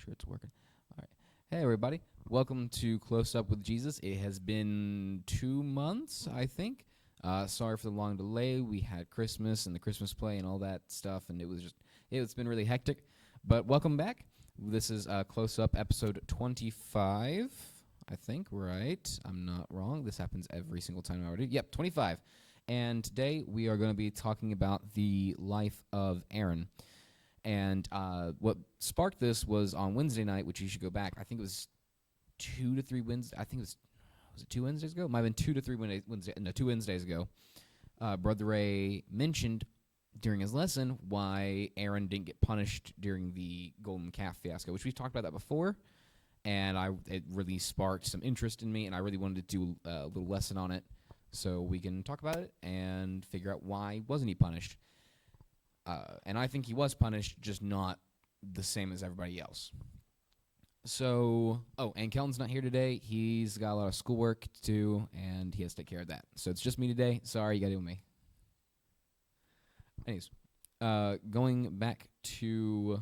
sure it's working. All right. Hey, everybody. Welcome to Close Up with Jesus. It has been 2 months, I think. Sorry for the long delay. We had Christmas and the Christmas play and all that stuff, and it's been really hectic. But welcome back. This is Close Up episode 25, I think, right? I'm not wrong. This happens every single time I already. Yep, 25. And today we are going to be talking about the life of Aaron. And what sparked this was on Wednesday night, which you should go back. I think it was 2 to 3 Wednesdays. I think was it 2 Wednesdays ago? It might have been 2 to 3 2 Wednesdays ago. Brother Ray mentioned during his lesson why Aaron didn't get punished during the golden calf fiasco, which we've talked about that before. And it really sparked some interest in me, and I really wanted to do a little lesson on it so we can talk about it and figure out why wasn't he punished. And I think he was punished, just not the same as everybody else. So, and Kelton's not here today. He's got a lot of schoolwork to do, and he has to take care of that. So it's just me today. Sorry, you got to deal with me. Anyways, going back to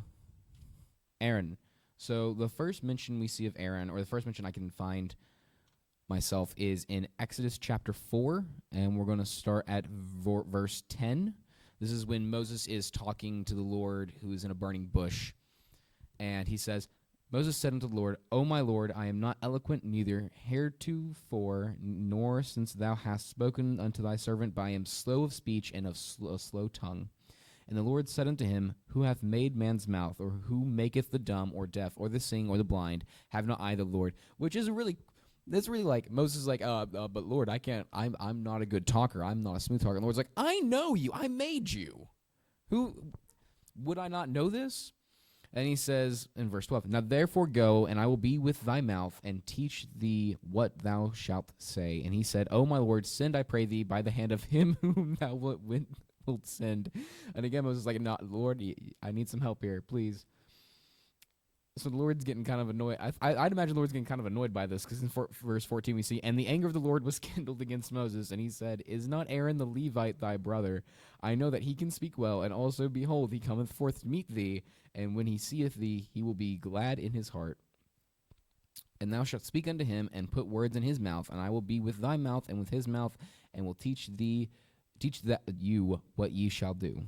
Aaron. So the first mention we see of Aaron, or the first mention I can find myself, is in Exodus chapter 4, and we're going to start at verse 10. This is when Moses is talking to the Lord, who is in a burning bush. And he says, Moses said unto the Lord, O my Lord, I am not eloquent, neither heretofore, nor since thou hast spoken unto thy servant, but I am slow of speech and of slow tongue. And the Lord said unto him, Who hath made man's mouth, or who maketh the dumb, or deaf, or the seeing, or the blind? Have not I the Lord? Which is that's really like, Moses is like, but Lord, I can't, I'm not a good talker. I'm not a smooth talker. And the Lord's like, I know you. I made you. Who, would I not know this? And he says in verse 12, Now therefore go, and I will be with thy mouth, and teach thee what thou shalt say. And he said, O my Lord, send, I pray thee, by the hand of him whom thou wilt send. And again, Moses is like, no, Lord, I need some help here, please. So the Lord's getting kind of annoyed. I'd imagine the Lord's getting kind of annoyed by this, because in verse 14 we see, And the anger of the Lord was kindled against Moses, and he said, Is not Aaron the Levite thy brother? I know that he can speak well, and also, behold, he cometh forth to meet thee, and when he seeth thee, he will be glad in his heart. And thou shalt speak unto him, and put words in his mouth, and I will be with thy mouth and with his mouth, and will teach you what ye shall do.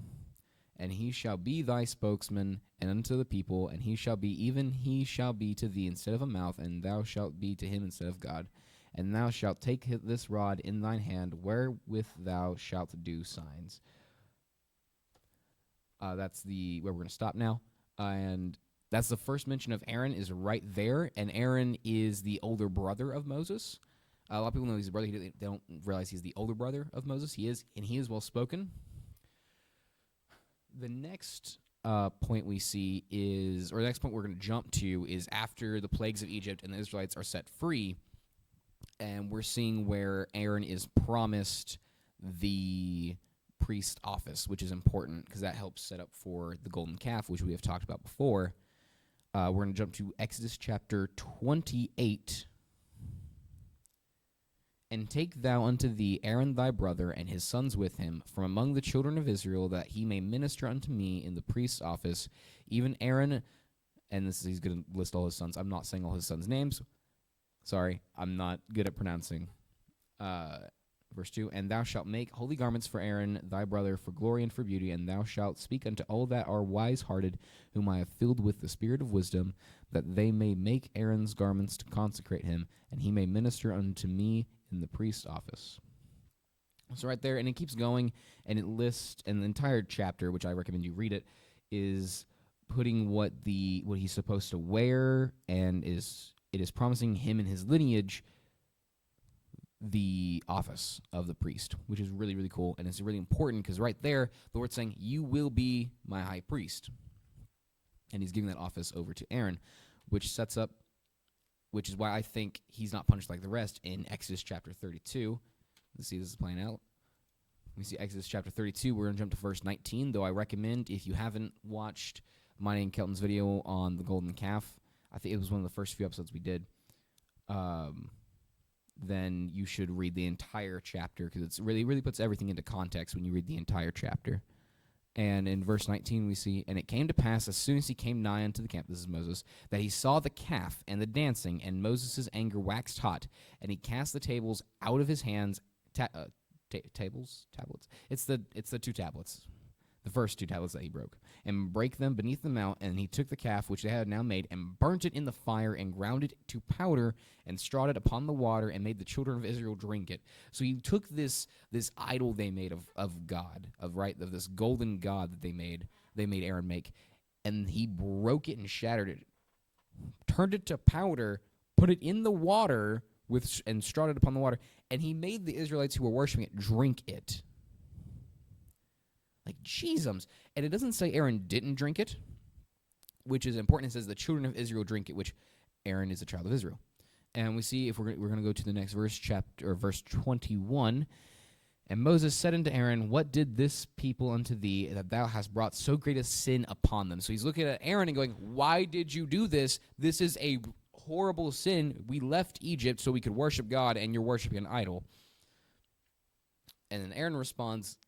And he shall be thy spokesman, and unto the people, and he shall be to thee instead of a mouth, and thou shalt be to him instead of God. And thou shalt take this rod in thine hand, wherewith thou shalt do signs. That's where we're going to stop now. And that's the first mention of Aaron is right there, and Aaron is the older brother of Moses. A lot of people know he's a brother. They don't realize he's the older brother of Moses. He is well-spoken. The next point we see is, or the next point we're going to jump to, is after the plagues of Egypt and the Israelites are set free, and we're seeing where Aaron is promised the priest office, which is important because that helps set up for the golden calf, which we have talked about before. We're going to jump to Exodus chapter 28. And take thou unto thee Aaron thy brother and his sons with him from among the children of Israel, that he may minister unto me in the priest's office, even Aaron. And he's going to list all his sons. I'm not saying all his sons' names. Sorry, I'm not good at pronouncing. Verse 2, And thou shalt make holy garments for Aaron thy brother for glory and for beauty, and thou shalt speak unto all that are wise-hearted, whom I have filled with the spirit of wisdom, that they may make Aaron's garments to consecrate him, and he may minister unto me in the priest's office. So right there, and it keeps going, and it lists, and the entire chapter, which I recommend you read it, is putting what he's supposed to wear, and it is promising him and his lineage the office of the priest, which is really, really cool, and it's really important because right there, the Lord's saying, you will be my high priest. And he's giving that office over to Aaron, which is why I think he's not punished like the rest in Exodus chapter 32. Let's see, this is playing out. We see Exodus chapter 32. We're going to jump to verse 19, though I recommend, if you haven't watched mine and Kelton's video on the golden calf, I think it was one of the first few episodes we did, then you should read the entire chapter, because it's really puts everything into context when you read the entire chapter. And in verse 19 we see, and it came to pass as soon as he came nigh unto the camp, this is Moses, that he saw the calf and the dancing, and Moses' anger waxed hot, and he cast the tables out of his hands. Tablets? It's the two tablets, the first two tablets that he broke, and brake them beneath the mount. And he took the calf which they had now made, and burnt it in the fire, and ground it to powder, and strawed it upon the water, and made the children of Israel drink it. So he took this idol they made of God, of this golden god that they made Aaron make, and he broke it and shattered it, turned it to powder, put it in the water and strawed it upon the water, and he made the Israelites who were worshiping it drink it. Like, Jesus. And it doesn't say Aaron didn't drink it, which is important. It says the children of Israel drink it, which Aaron is a child of Israel. And we see, if we're going to go to the next verse, verse 21. And Moses said unto Aaron, what did this people unto thee, that thou hast brought so great a sin upon them? So he's looking at Aaron and going, why did you do this? This is a horrible sin. We left Egypt so we could worship God, and you're worshiping an idol. And then Aaron responds,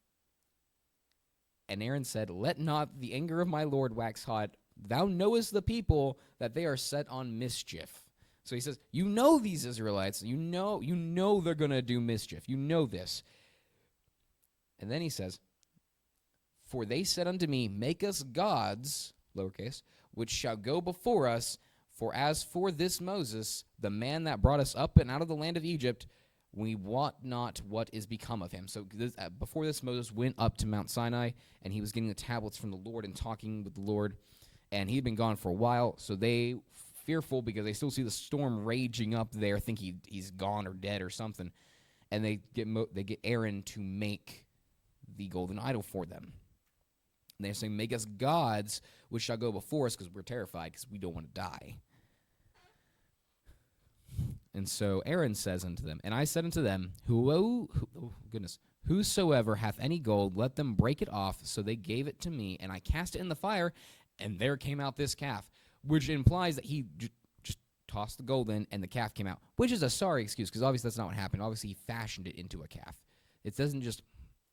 and Aaron said, let not the anger of my Lord wax hot. Thou knowest the people that they are set on mischief. So he says, you know these Israelites. You know they're going to do mischief. You know this. And then he says, for they said unto me, make us gods, lowercase, which shall go before us. For as for this Moses, the man that brought us up and out of the land of Egypt, we wot not what is become of him. So before this, Moses went up to Mount Sinai, and he was getting the tablets from the Lord and talking with the Lord. And he had been gone for a while, so they, fearful because they still see the storm raging up there, think he's gone or dead or something. And they get Aaron to make the golden idol for them. And they're saying, make us gods which shall go before us, because we're terrified, because we don't want to die. And so Aaron says unto them, and I said unto them, whosoever hath any gold, let them break it off. So they gave it to me, and I cast it in the fire, and there came out this calf, which implies that he just tossed the gold in, and the calf came out, which is a sorry excuse, because obviously that's not what happened. Obviously he fashioned it into a calf. It doesn't just...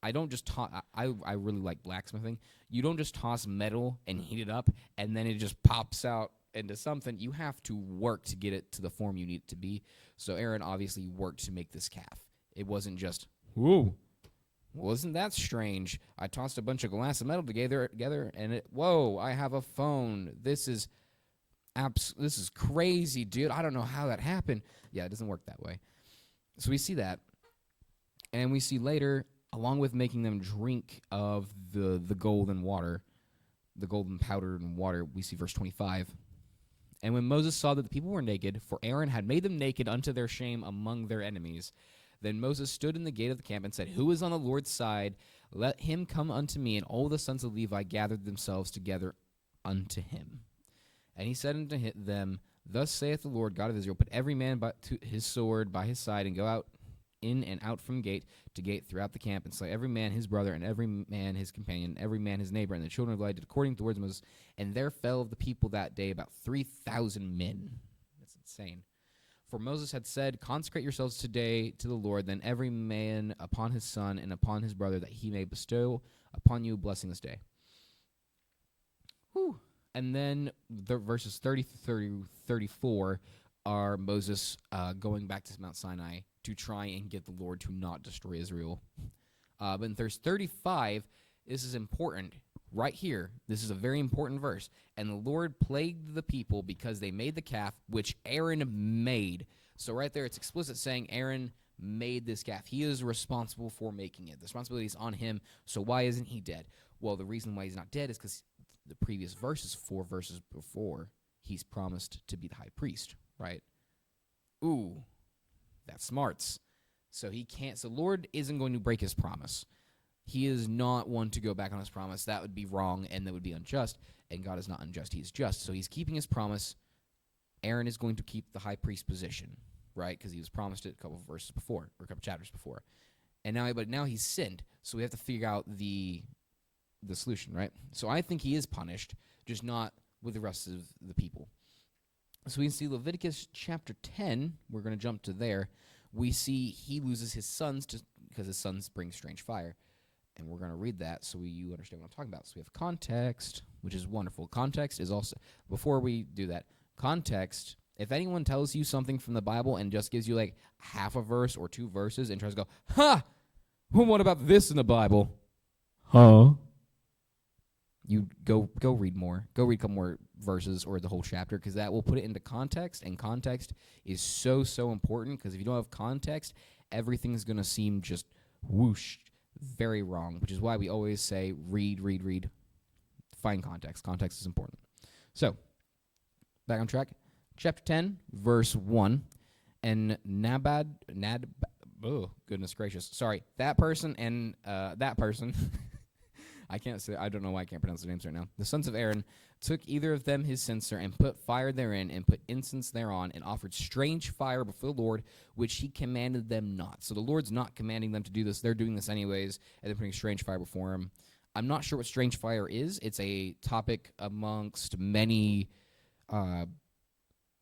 I really like blacksmithing. You don't just toss metal and heat it up, and then it just pops out into something. You have to work to get it to the form you need it to be. So Aaron obviously worked to make this calf. It wasn't just, whoa, wasn't that strange? I tossed a bunch of glass and metal together, and whoa, I have a phone. This is crazy, dude. I don't know how that happened. Yeah, it doesn't work that way. So we see that, and we see later, along with making them drink of the golden water, the golden powder and water, we see verse 25. And when Moses saw that the people were naked, for Aaron had made them naked unto their shame among their enemies, then Moses stood in the gate of the camp and said, who is on the Lord's side? Let him come unto me. And all the sons of Levi gathered themselves together unto him. And he said unto them, thus saith the Lord God of Israel, put every man to his sword by his side, and go out in and out from gate to gate throughout the camp, and slay every man his brother, and every man his companion, every man his neighbor. And the children of Levi did according to the words of Moses. And there fell of the people that day about 3,000 men. That's insane. For Moses had said, consecrate yourselves today to the Lord, then every man upon his son and upon his brother, that he may bestow upon you blessing this day. Whew. And then the verses 30 through 34 are Moses going back to Mount Sinai to try and get the Lord to not destroy Israel. But in verse 35, this is important. Right here, this is a very important verse. And the Lord plagued the people because they made the calf, which Aaron made. So right there, it's explicit saying Aaron made this calf. He is responsible for making it. The responsibility is on him. So why isn't he dead? Well, the reason why he's not dead is because the previous verses, 4 verses before, he's promised to be the high priest, right? Ooh, that's smarts. So he can't. So the Lord isn't going to break his promise. He is not one to go back on his promise. That would be wrong, and that would be unjust. And God is not unjust. He is just. So he's keeping his promise. Aaron is going to keep the high priest position, right? Because he was promised it a couple of verses before, or a couple chapters before. But now he's sinned. So we have to figure out the solution, right? So I think he is punished, just not with the rest of the people. So we can see Leviticus chapter 10. We're going to jump to there. We see he loses his sons because his sons bring strange fire. And we're going to read that so you understand what I'm talking about. So we have context, which is wonderful. Context is also, before we do that, context, if anyone tells you something from the Bible and just gives you like half a verse or 2 verses and tries to go, ha, well, what about this in the Bible? Huh? You go read more. Go read a couple more verses or the whole chapter, because that will put it into context, and context is so, so important, because if you don't have context, everything's going to seem just whoosh, very wrong, which is why we always say read. Find context. Context is important. So, back on track. Chapter 10, verse 1. And oh, goodness gracious. Sorry. That person and that person. I don't know why I can't pronounce their names right now. The sons of Aaron took either of them his censer and put fire therein and put incense thereon and offered strange fire before the Lord, which he commanded them not. So the Lord's not commanding them to do this. They're doing this anyways, and they're putting strange fire before him. I'm not sure what strange fire is. It's a topic amongst many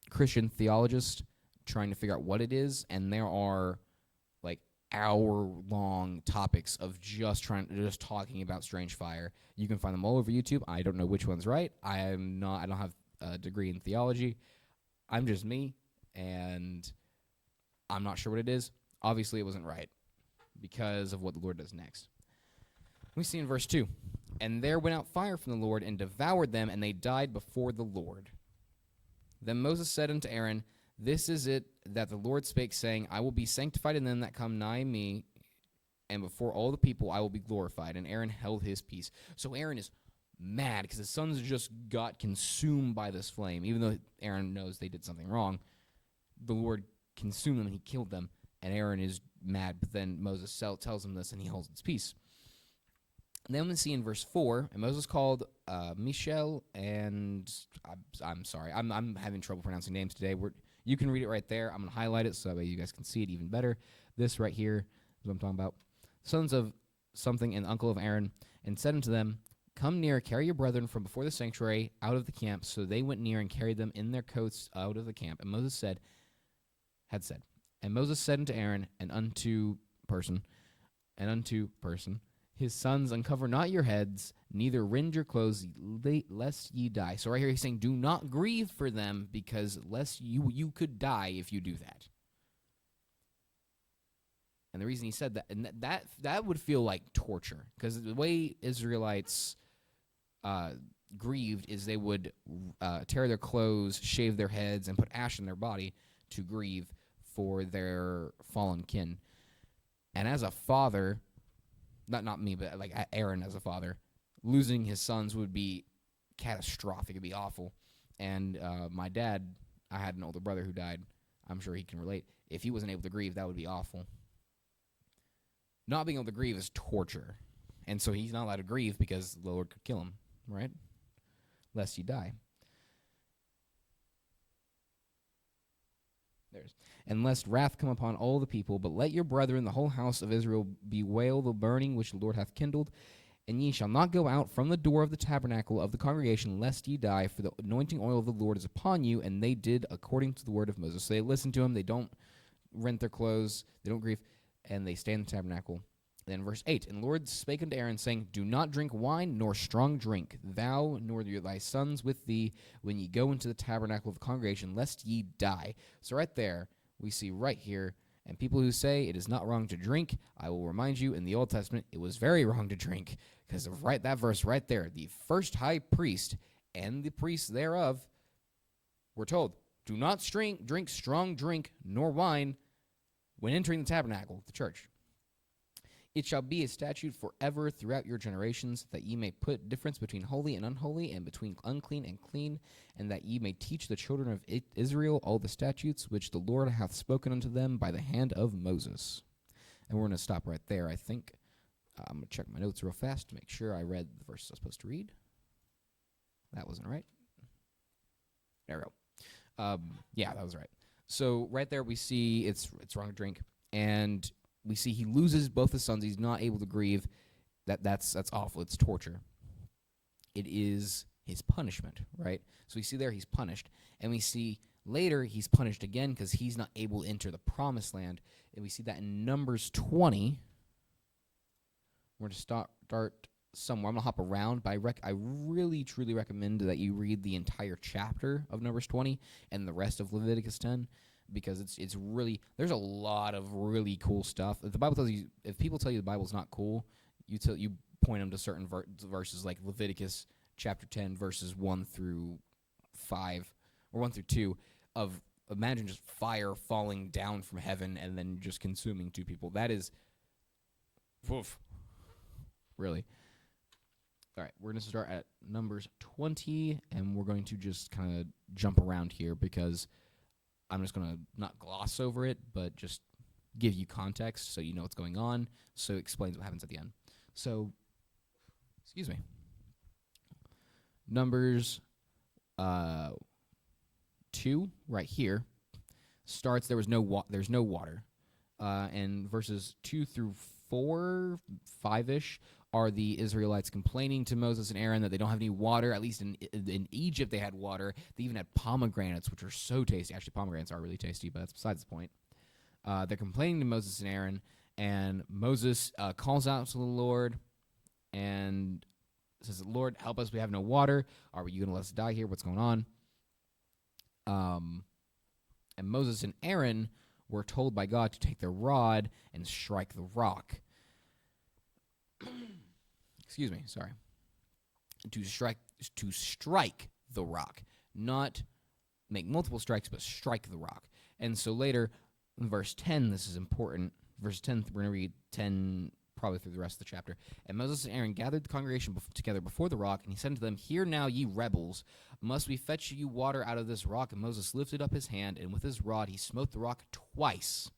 Christian theologists trying to figure out what it is, and there are like hour-long topics of just talking about strange fire. You can find them all over YouTube. I don't know which one's right. I don't have a degree in theology. I'm just me, and I'm not sure what it is. Obviously, it wasn't right because of what the Lord does next. We see in verse 2, and there went out fire from the Lord and devoured them, and they died before the Lord. Then Moses said unto Aaron, this is it that the Lord spake, saying, I will be sanctified in them that come nigh me, and before all the people I will be glorified. And Aaron held his peace. So Aaron is mad because his sons just got consumed by this flame. Even though Aaron knows they did something wrong, the Lord consumed them and he killed them. And Aaron is mad, but then Moses tells him this and he holds his peace. And then we see in verse 4, and Moses called Mishael, and I'm sorry, I'm having trouble pronouncing names today. You can read it right there. I'm going to highlight it so that way you guys can see it even better. This right here is what I'm talking about. Sons of something and uncle of Aaron, and said unto them, come near, carry your brethren from before the sanctuary out of the camp. So they went near and carried them in their coats out of the camp. And Moses said, and Moses said unto Aaron and unto person, his sons, uncover not your heads, neither rend your clothes, lest ye die. So right here he's saying, do not grieve for them, because lest you could die if you do that. And the reason he said that, and that would feel like torture, because the way Israelites grieved is they would tear their clothes, shave their heads, and put ash in their body to grieve for their fallen kin. And as a father, not me, but like Aaron as a father, losing his sons would be catastrophic. It'd be awful. And my dad, I had an older brother who died. I'm sure he can relate. If he wasn't able to grieve, that would be awful. Not being able to grieve is torture. And so he's not allowed to grieve because the Lord could kill him, right? Lest you die. And lest wrath come upon all the people, but let your brethren, the whole house of Israel, bewail the burning which the Lord hath kindled. And ye shall not go out from the door of the tabernacle of the congregation, lest ye die, for the anointing oil of the Lord is upon you. And they did according to the word of Moses. So they listen to him, they don't rent their clothes, they don't grieve, and they stay in the tabernacle. Then verse 8, and the Lord spake unto Aaron, saying, do not drink wine nor strong drink, thou nor thy sons with thee, when ye go into the tabernacle of the congregation, lest ye die. So right there, we see right here, and people who say it is not wrong to drink, I will remind you, in the Old Testament, it was very wrong to drink, because of that verse right there, the first high priest and the priests thereof were told, do not drink strong drink nor wine when entering the tabernacle, the church. It shall be a statute forever throughout your generations, that ye may put difference between holy and unholy, and between unclean and clean, and that ye may teach the children of Israel all the statutes which the Lord hath spoken unto them by the hand of Moses. And we're going to stop right there, I think. I'm going to check my notes real fast to make sure I read the verse I was supposed to read. That wasn't right. There we go. Yeah, that was right. So right there we see it's wrong to drink, and we see he loses both his sons. He's not able to grieve. That's awful. It's torture. It is his punishment, right? So we see there he's punished. And we see later he's punished again because he's not able to enter the promised land. And we see that in Numbers 20, We're going to start somewhere. I'm going to hop around, but I really, truly recommend that you read the entire chapter of Numbers 20 and the rest of Leviticus 10, because it's really, there's a lot of really cool stuff. If the Bible tells you, if people tell you the Bible's not cool, you point them to certain verses like Leviticus chapter 10 verses 1 through 5 or 1 through 2 of, imagine just fire falling down from heaven and then just consuming two people. That is, woof, really. All right, we're going to start at Numbers 20, and we're going to just kind of jump around here because I'm just going to not gloss over it, but just give you context so you know what's going on, so it explains what happens at the end. So, excuse me. Numbers 2, right here, starts, there's no water. And verses 2 through 4, 5-ish, are the Israelites complaining to Moses and Aaron that they don't have any water. At least in Egypt they had water. They even had pomegranates, which are so tasty. Actually, pomegranates are really tasty, but that's besides the point. They're complaining to Moses and Aaron, and Moses calls out to the Lord and says, Lord, help us. We have no water. Are you going to let us die here? What's going on? And Moses and Aaron were told by God to take their rod and strike the rock. Excuse me, sorry. To strike the rock, not make multiple strikes, but strike the rock. And so later, in verse 10, this is important. Verse 10, we're going to read 10 probably through the rest of the chapter. And Moses and Aaron gathered the congregation together before the rock, and he said to them, Hear now, ye rebels, must we fetch you water out of this rock? And Moses lifted up his hand, and with his rod he smote the rock twice.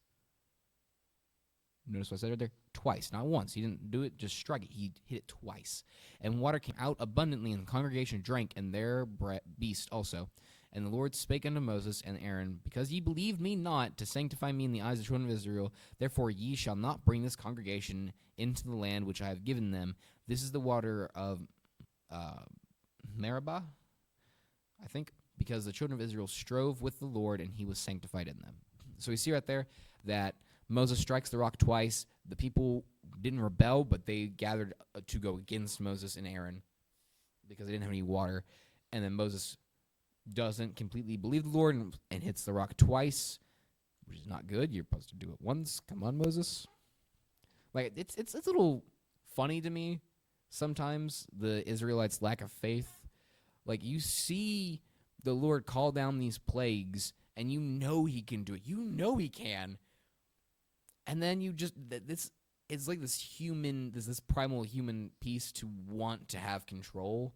Notice what I said right there? Twice, not once. He didn't do it, just strike it. He hit it twice. And water came out abundantly, and the congregation drank, and their beast also. And the Lord spake unto Moses and Aaron, Because ye believed me not to sanctify me in the eyes of the children of Israel, therefore ye shall not bring this congregation into the land which I have given them. This is the water of Meribah, I think, because the children of Israel strove with the Lord, and he was sanctified in them. So we see right there that Moses strikes the rock twice. The people didn't rebel, but they gathered to go against Moses and Aaron because they didn't have any water. And then Moses doesn't completely believe the Lord and hits the rock twice, which is not good. You're supposed to do it once. Come on, Moses. Like, it's a little funny to me sometimes, the Israelites' lack of faith. Like, you see the Lord call down these plagues, and you know he can do it. You know he can. And then you just, it's like this primal human piece to want to have control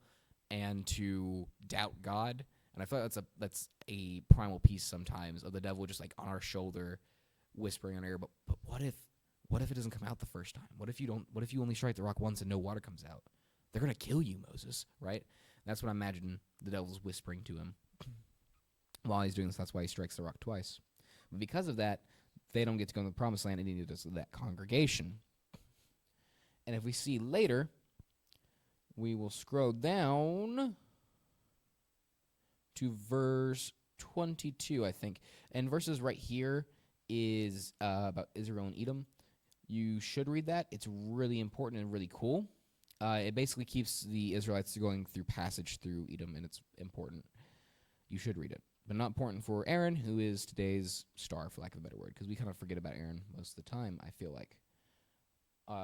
and to doubt God. And I feel like that's a primal piece sometimes of the devil just like on our shoulder, whispering in our ear, but what if it doesn't come out the first time? What if you only strike the rock once and no water comes out? They're going to kill you, Moses, right? And that's what I imagine the devil's whispering to him while he's doing this. That's why he strikes the rock twice. But because of that, they don't get to go to the promised land, and neither does that congregation. And if we see later, we will scroll down to verse 22, I think. And verses right here is about Israel and Edom. You should read that. It's really important and really cool. It basically keeps the Israelites going through passage through Edom, and it's important. You should read it. But not important for Aaron, who is today's star, for lack of a better word, because we kind of forget about Aaron most of the time, I feel like.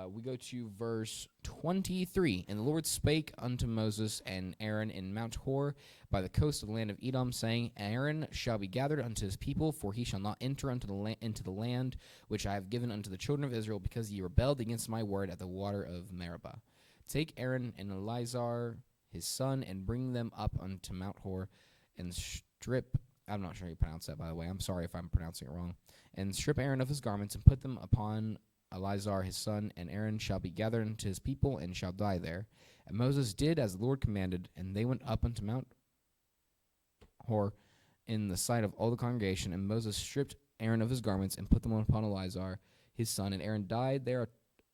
We go to verse 23. And the Lord spake unto Moses and Aaron in Mount Hor by the coast of the land of Edom, saying, Aaron shall be gathered unto his people, for he shall not enter into the land which I have given unto the children of Israel, because ye rebelled against my word at the water of Meribah. Take Aaron and Eleazar his son, and bring them up unto Mount Hor, and strip, I'm not sure how you pronounce that, by the way. I'm sorry if I'm pronouncing it wrong. And strip Aaron of his garments, and put them upon Eleazar his son, and Aaron shall be gathered unto his people, and shall die there. And Moses did as the Lord commanded, and they went up unto Mount Hor in the sight of all the congregation. And Moses stripped Aaron of his garments, and put them upon Eleazar his son. And Aaron died there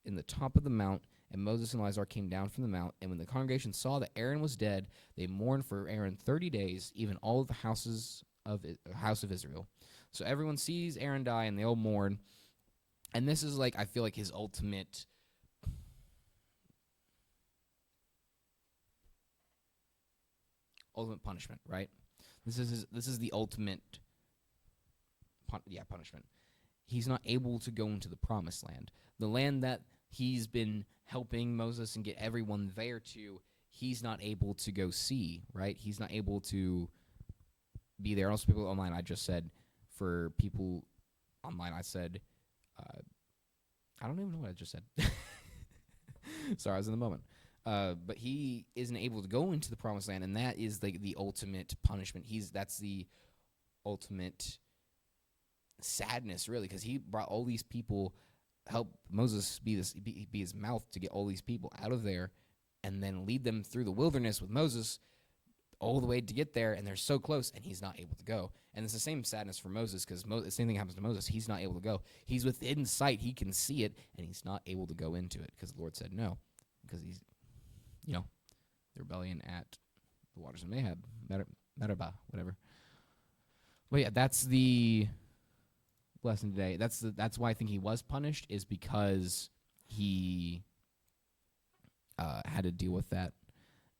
in the top of the mount. And Moses and Eleazar came down from the mount. And when the congregation saw that Aaron was dead, they mourned for Aaron 30 days, even all of the house of Israel. So everyone sees Aaron die, and they all mourn. And this is like, I feel like his ultimate ultimate punishment, right? This is the ultimate punishment. He's not able to go into the promised land. The land that he's been helping Moses and get everyone there to, he's not able to go see, right? He's not able to be there. Also, people online, I just said, for people online, I said, I don't even know what I just said. Sorry, I was in the moment. But he isn't able to go into the promised land, and that is the ultimate punishment. That's the ultimate sadness, really, because he brought all these people, help Moses be his mouth to get all these people out of there, and then lead them through the wilderness with Moses all the way to get there, and they're so close, and he's not able to go. And it's the same sadness for Moses, because the same thing happens to Moses. He's not able to go. He's within sight. He can see it, and he's not able to go into it, because the Lord said no, because he's, the rebellion at the waters of Meribah, whatever. But yeah, that's the lesson today. That's why I think he was punished, is because he had to deal with that.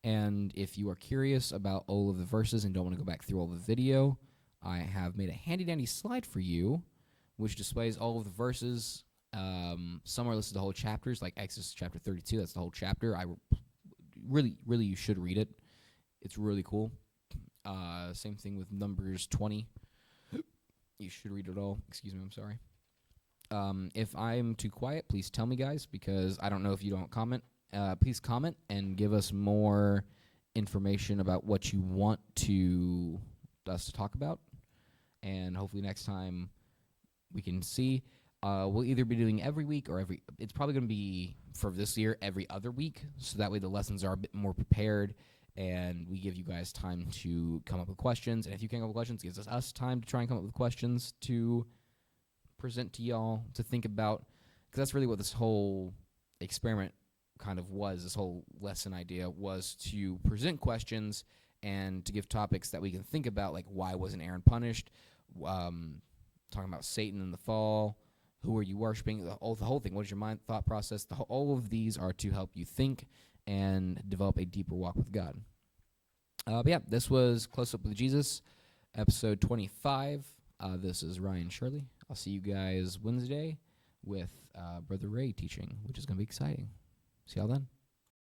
And if you are curious about all of the verses and don't want to go back through all the video, I have made a handy-dandy slide for you, which displays all of the verses. Some are listed the whole chapters, like Exodus chapter 32. That's the whole chapter. Really, you should read it. It's really cool. Same thing with Numbers 20. You should read it all. Excuse me, I'm sorry. If I'm too quiet, please tell me, guys, because I don't know if you don't comment. Please comment and give us more information about what you want us to talk about. And hopefully next time we can see. We'll either be doing every week or it's probably going to be, for this year, every other week. So that way the lessons are a bit more prepared and we give you guys time to come up with questions. And if you can't come up with questions, it gives us time to try and come up with questions to present to y'all to think about. Because that's really what this whole experiment kind of was. This whole lesson idea was to present questions and to give topics that we can think about, like why wasn't Aaron punished? Talking about Satan and the fall. Who are you worshiping? The whole thing. What is your mind thought process? All of these are to help you think and develop a deeper walk with God. But yeah, this was Close Up with Jesus, episode 25. This is Ryan Shirley. I'll see you guys Wednesday with Brother Ray teaching, which is going to be exciting. See y'all then.